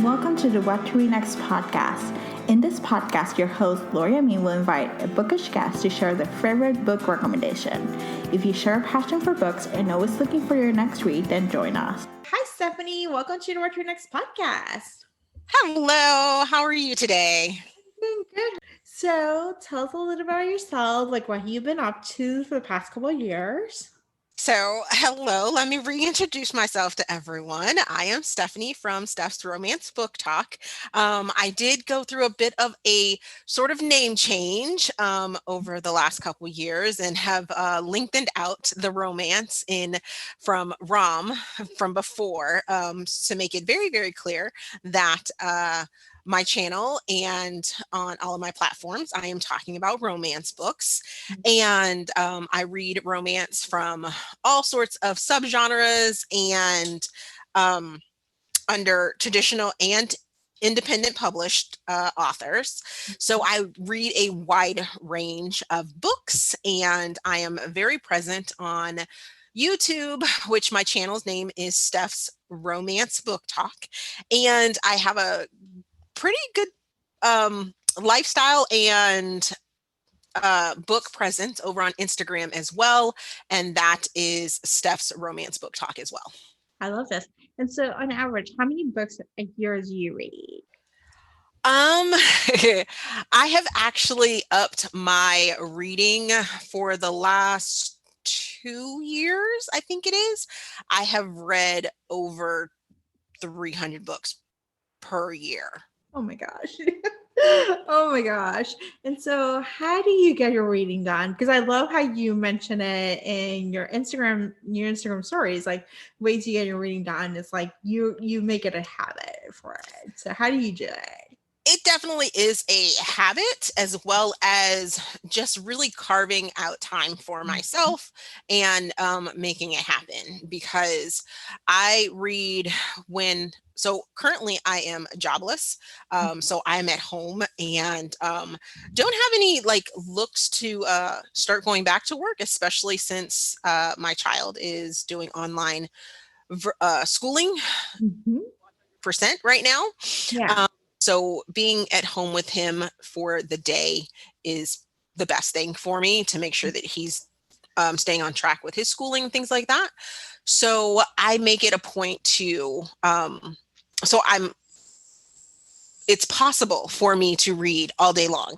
and welcome to the What to Read Next podcast. In this podcast, your host, Gloria Me, will invite a bookish guest to share their favorite book recommendation. If you share a passion for books and always looking for your next read, then join us. Hi, Stephanie. Welcome to the What to Read Next podcast. Hello. How are you today? Doing good. So tell us a little about yourself, like what you've been up to for the past couple of years. So, hello. Let me reintroduce myself to everyone. I am Stephanie from Steph's Romance Book Talk. I did go through a bit of a sort of name change over the last couple years and have lengthened out the romance from Rom from before to make it very, very clear that my channel and on all of my platforms, I am talking about romance books. And I read romance from all sorts of subgenres and under traditional and independent published authors. So I read a wide range of books, and I am very present on YouTube, which my channel's name is Steph's Romance Book Talk. And I have a pretty good lifestyle and book presence over on Instagram as well. And that is Steph's Romance Book Talk as well. I love this. And so on average, how many books a year do you read? I have actually upped my reading for the last 2 years, I think it is. I have read over 300 books per year. Oh my gosh. Oh my gosh. And so how do you get your reading done? Because I love how you mention it in your Instagram stories, like ways you get your reading done. It's like you make it a habit for it. So how do you do it? It definitely is a habit, as well as just really carving out time for myself and making it happen, because I read so currently I am jobless. So I'm at home and don't have any looks to start going back to work, especially since my child is doing online schooling percent right now. Yeah. So being at home with him for the day is the best thing for me to make sure that he's staying on track with his schooling, things like that. So I make it a point to, it's possible for me to read all day long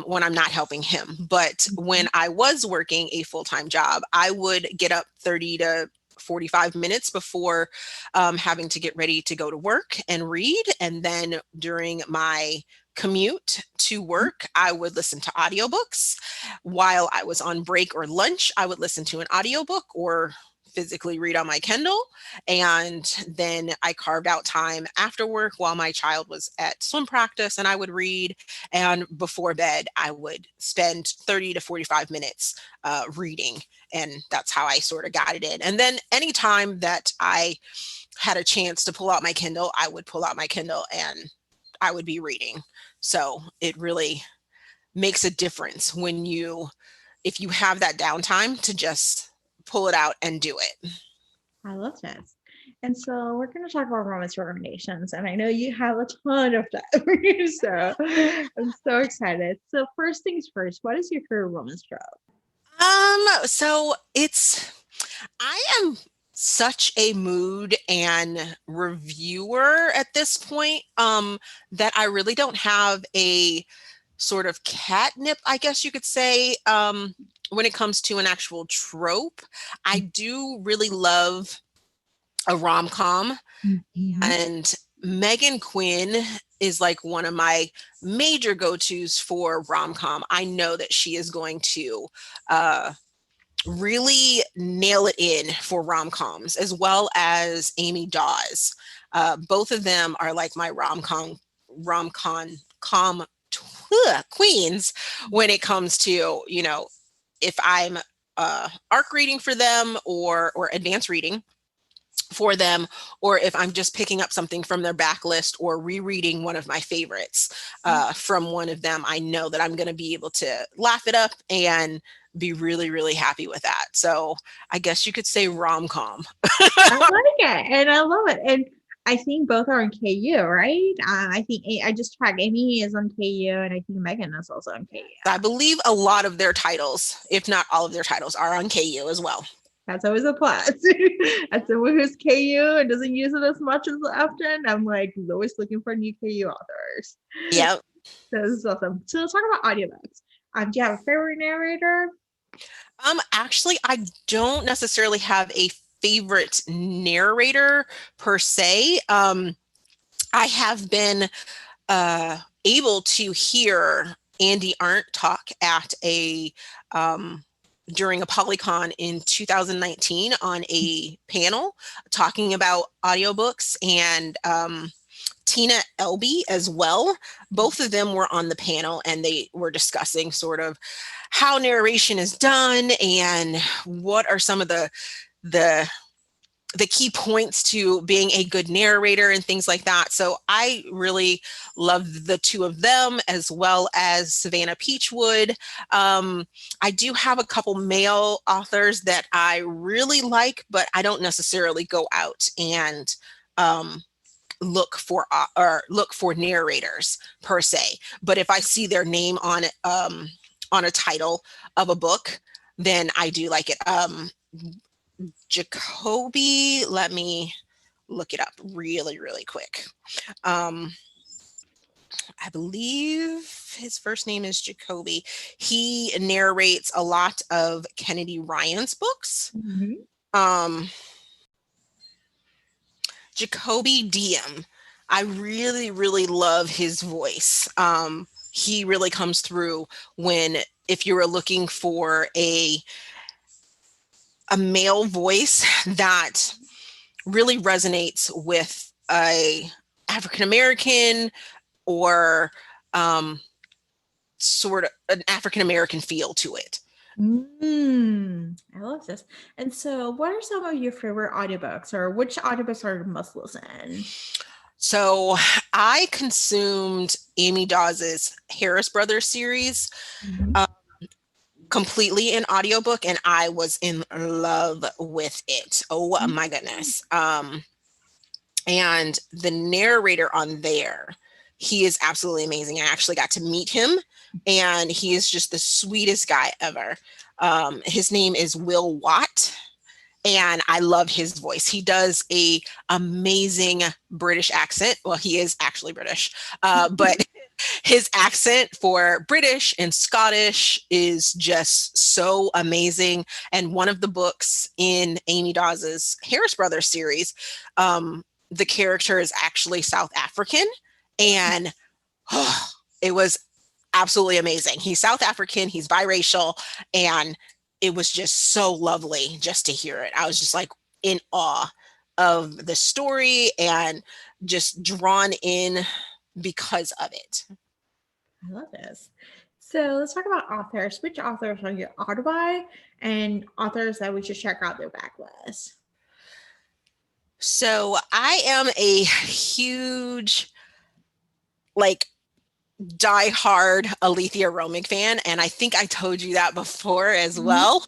when I'm not helping him. But when I was working a full-time job, I would get up 30 to 45 minutes before having to get ready to go to work and read. And then during my commute to work, I would listen to audiobooks. While I was on break or lunch, I would listen to an audiobook or physically read on my Kindle. And then I carved out time after work while my child was at swim practice, and I would read. And before bed, I would spend 30 to 45 minutes reading. And that's how I sort of got it in. And then anytime that I had a chance to pull out my Kindle, I would pull out my Kindle and I would be reading. So it really makes a difference if you have that downtime to just pull it out and do it. I love this. And so we're going to talk about romance recommendations. And I know you have a ton of that. So I'm so excited. So first things first, what is your favorite romance trope? So I am such a mood and reviewer at this point, that I really don't have a sort of catnip, I guess you could say, when it comes to an actual trope. I do really love a rom-com, and Megan Quinn is like one of my major go-tos for rom-com. I know that she is going to really nail it in for rom-coms, as well as Amy Dawes. Both of them are like my rom-com queens when it comes to, if I'm ARC reading for them or advanced reading for them, or if I'm just picking up something from their backlist or rereading one of my favorites from one of them, I know that I'm going to be able to laugh it up and be really, really happy with that. So I guess you could say rom-com. I like it and I love it. And I think both are on KU, right? I think I just tracked Amy is on KU, and I think Megan is also on KU. I believe a lot of their titles, if not all of their titles, are on KU as well. That's always a plus. As someone who's KU and doesn't use it as much as often, I'm like always looking for new KU authors. Yep. So this is awesome. So let's talk about audiobooks. Do you have a favorite narrator? Actually, I don't necessarily have a favorite narrator per se. I have been able to hear Andy Arndt talk at during a Polycon in 2019 on a panel talking about audiobooks, and Tina Elby as well. Both of them were on the panel, and they were discussing sort of how narration is done and what are some of the key points to being a good narrator and things like that. So I really love the two of them, as well as Savannah Peachwood. I do have a couple male authors that I really like, but I don't necessarily go out and look for narrators per se. But if I see their name on a title of a book, then I do like it. Jacoby, let me look it up really, really quick. I believe his first name is Jacoby. He narrates a lot of Kennedy Ryan's books. Jacoby Diem. I really, really love his voice. He really comes through if you were looking for a male voice that really resonates with a African American or sort of an African American feel to it. I love this. And so, what are some of your favorite audiobooks, or which audiobooks are the most listened? So I consumed Amy Dawes's Harris Brothers series completely in audiobook, and I was in love with it. Oh my goodness. And the narrator on there, he is absolutely amazing. I actually got to meet him, and he is just the sweetest guy ever. His name is Will Watt, and I love his voice. He does a amazing British accent. Well, he is actually British, but his accent for British and Scottish is just so amazing. And one of the books in Amy Dawes's Harris Brothers series, the character is actually South African, and it was absolutely amazing. He's South African, he's biracial, and it was just so lovely just to hear it. I was just like in awe of the story and just drawn in because of it. I love this. So let's talk about authors. Which authors are you audible by, and authors that we should check out their backlist? So I am a huge, like, die-hard Alethea Romig fan, and I think I told you that before as well.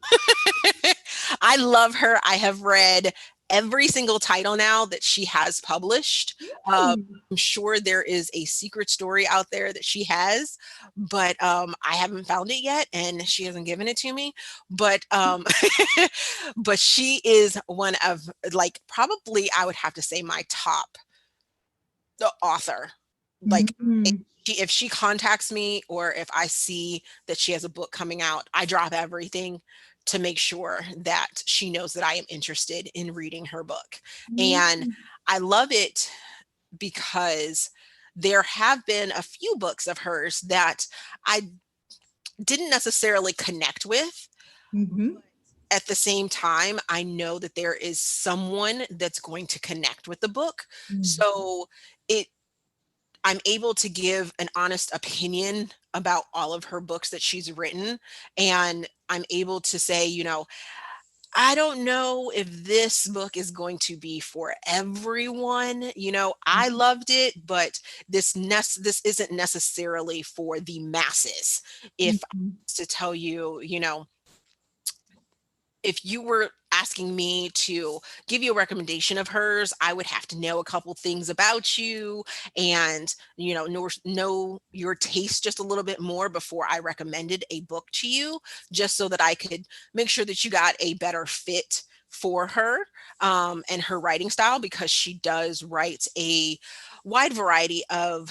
I love her. I have read every single title now that she has published. I'm sure there is a secret story out there that she has, but I haven't found it yet, and she hasn't given it to me. But but she is one of, like, probably I would have to say my top author. Like, if she contacts me, or if I see that she has a book coming out, I drop everything to make sure that she knows that I am interested in reading her book. And I love it because there have been a few books of hers that I didn't necessarily connect with. At the same time, I know that there is someone that's going to connect with the book. So I'm able to give an honest opinion about all of her books that she's written. And I'm able to say, I don't know if this book is going to be for everyone. I loved it, but this isn't necessarily for the masses. If I was to tell you, if you were asking me to give you a recommendation of hers, I would have to know a couple things about you and, know your taste just a little bit more before I recommended a book to you, just so that I could make sure that you got a better fit for her and her writing style, because she does write a wide variety of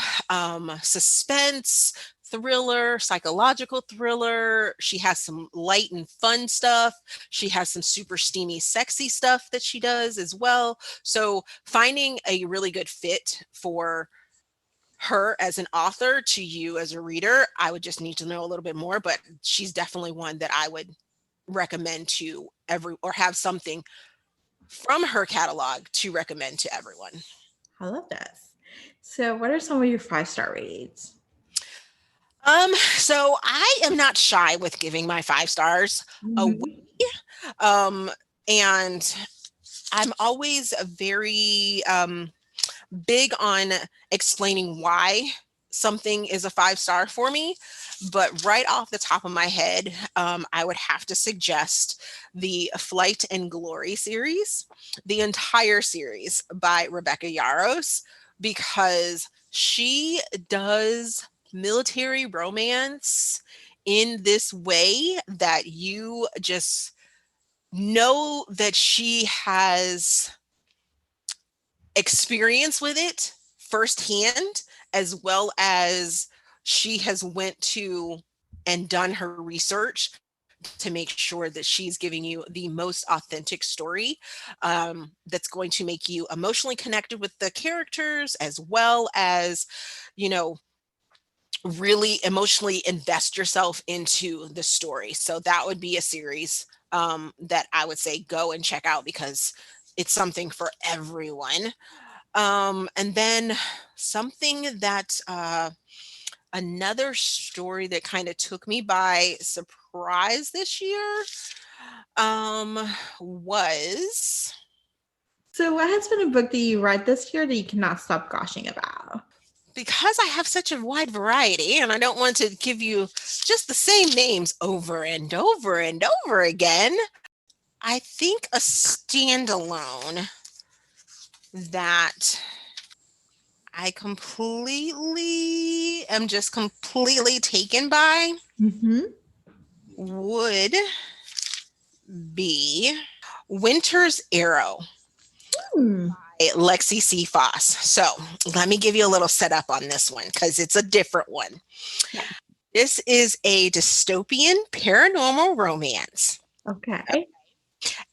suspense, thriller, psychological thriller. She has some light and fun stuff. She has some super steamy, sexy stuff that she does as well. So finding a really good fit for her as an author to you as a reader, I would just need to know a little bit more, but she's definitely one that I would recommend to or have something from her catalog to recommend to everyone. I love this. So, what are some of your 5-star reads? So I am not shy with giving my 5 stars away. Mhm. Um, and I'm always very big on explaining why something is a 5 star for me. But right off the top of my head, I would have to suggest the Flight and Glory series, the entire series by Rebecca Yarros, because she does military romance in this way that you just know that she has experience with it firsthand, as well as she has went to and done her research to make sure that she's giving you the most authentic story that's going to make you emotionally connected with the characters, as well as, you know, really emotionally invest yourself into the story. So that would be a series that I would say go and check out, because it's something for everyone. And then something that another story that kind of took me by surprise this year was, So, what has been a book that you read this year that you cannot stop gushing about? because I have such a wide variety and I don't want to give you just the same names over and over and over again, I think a standalone that I completely taken by Mm-hmm. would be Winter's Arrow Hmm. by Lexi C. Foss. So let me give you a little setup on this one, because it's a different one. Yeah. This is a dystopian paranormal romance, Okay.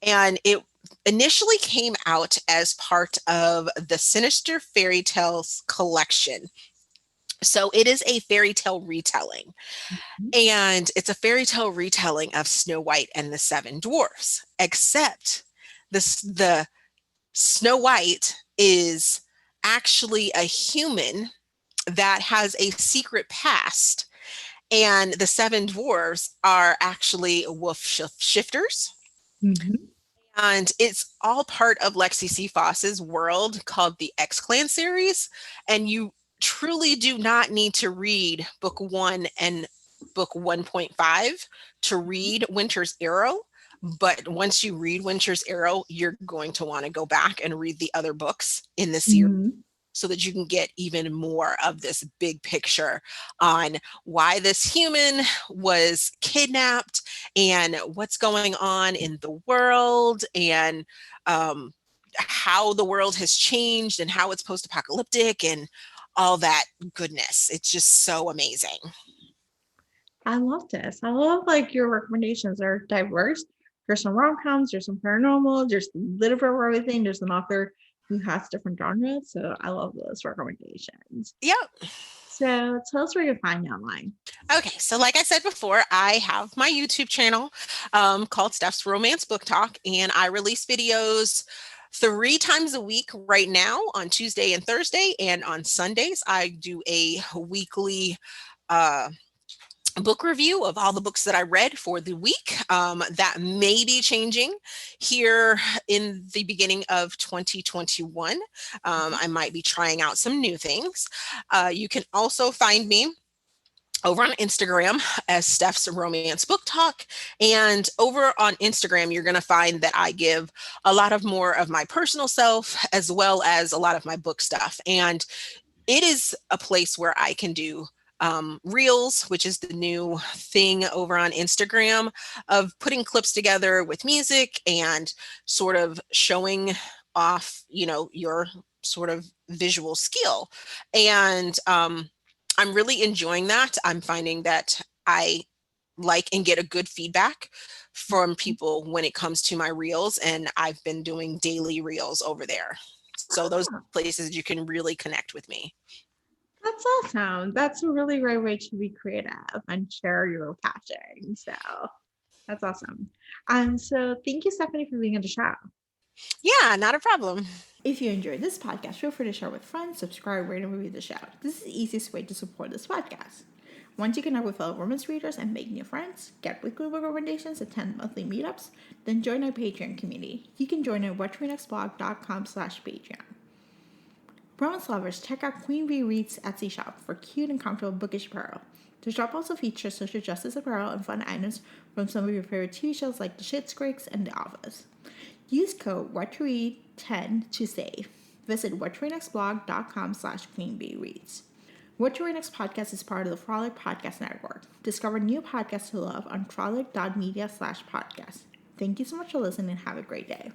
and it initially came out as part of the Sinister Fairy Tales collection. So it is a fairy tale retelling. Mhm. And it's a fairy tale retelling of Snow White and the Seven Dwarfs, except the Snow White is actually a human that has a secret past, and the Seven Dwarfs are actually shifters. Mhm. And it's all part of Lexi C. Foss's world called the X Clan series. And you truly do not need to read book 1 and book 1.5 to read Winter's Arrow. But once you read Winter's Arrow, you're going to want to go back and read the other books in the series, Mhm. so that you can get even more of this big picture on why this human was kidnapped and what's going on in the world, and how the world has changed and how it's post-apocalyptic and all that goodness. It's just so amazing. I love this. I love like your recommendations are diverse. There's some rom-coms, there's some paranormal, there's a little bit of everything. There's an author who has different genres. So I love those recommendations. Yep. So tell us where you find me online. Okay, so like I said before, I have my YouTube channel called Steph's Romance Book Talk, and I release videos 3 times a week right now, on Tuesday and Thursday, and on Sundays I do a weekly uh, book review of all the books that I read for the week. That may be changing here in the beginning of 2021. I might be trying out some new things. You can also find me over on Instagram as Steph's Romance Book Talk. And over on Instagram, you're going to find that I give a lot of more of my personal self as well as a lot of my book stuff. And it is a place where I can do reels, which is the new thing over on Instagram, of putting clips together with music and sort of showing off, your sort of visual skill. And I'm really enjoying that. I'm finding that I like and get a good feedback from people when it comes to my reels, and I've been doing daily reels over there. So those Oh, places you can really connect with me. that's awesome. That's a really great way to be creative and share your passion. So that's awesome. So thank you, Stephanie, for being on the show. Yeah, not a problem. If you enjoyed this podcast, feel free to share with friends, subscribe, rate, and review the show. This is the easiest way to support this podcast. Want to connect with fellow romance readers and make new friends, get weekly book recommendations, attend monthly meetups, then join our Patreon community. You can join at whattoreadnextblog.com/Patreon. Romance lovers, check out Queen Bee Reads Etsy shop for cute and comfortable bookish apparel. The shop also features social justice apparel and fun items from some of your favorite TV shows like The Schitt's Creek and The Office. Use code WhatToRead10 to save. Visit whattoreadnextblog.com/queenbeereads. What to Read Next podcast is part of the Frolic Podcast Network. Discover new podcasts to love on frolic.media/podcast. Thank you so much for listening and have a great day.